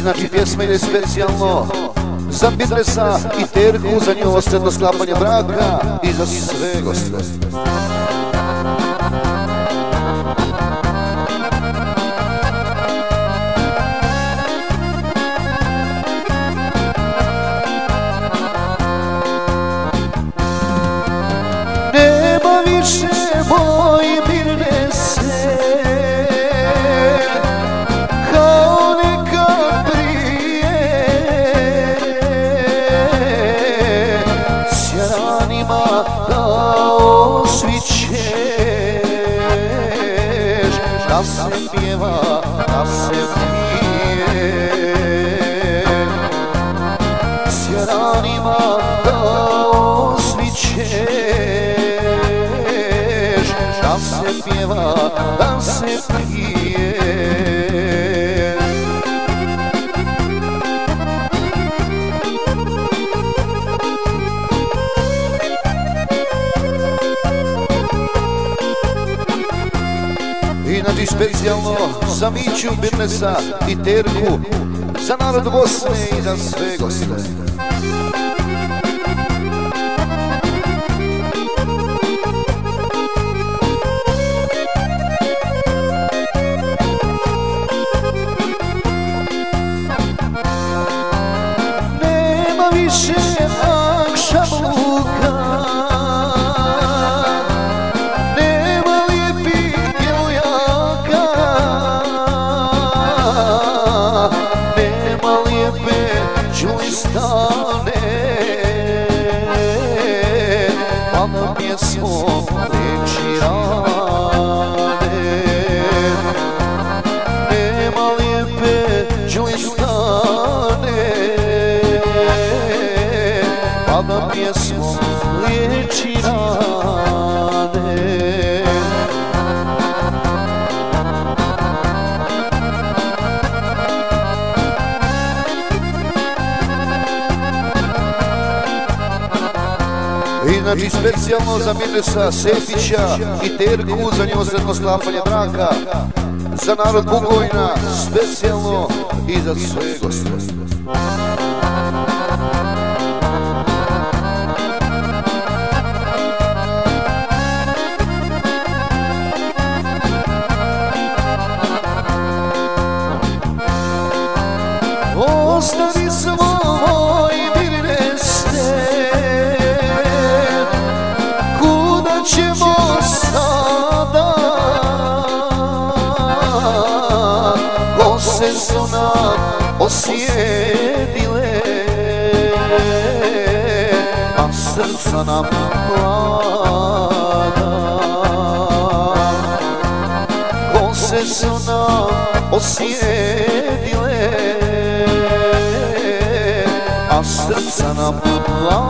znači pjesma ide specijalno za Bitresa i Terku, za njihovo sretno sklapanje braka i za sve goste. Nema više moj Birnese kao nekad prije, s jaranima da osvićeš, da se pjeva, da se pije, s jaranima da osvićeš, da se pjeva, da se pije. Znači specijalno za Miću, Birnesa i Terku, za narod Bosne i za sve goste. Nema više akšamuka, nema lijepih djevojaka, nema lijepe džulistane, pa na pjesmom liječi rane. Nema lijepe džulistane, pa na pjesmom liječi rane. I znači specijalno za Bitresa, Sefića i Terku, za njihovo sretno sklapanje braka, za narod Bugojna, specijalno i za sve goste. Ostavi svoj Birnese, kuda ćemo sada? Kose su nam osjedile, a srca nam mlada. Kose su nam osjedile, a srca nam mlada.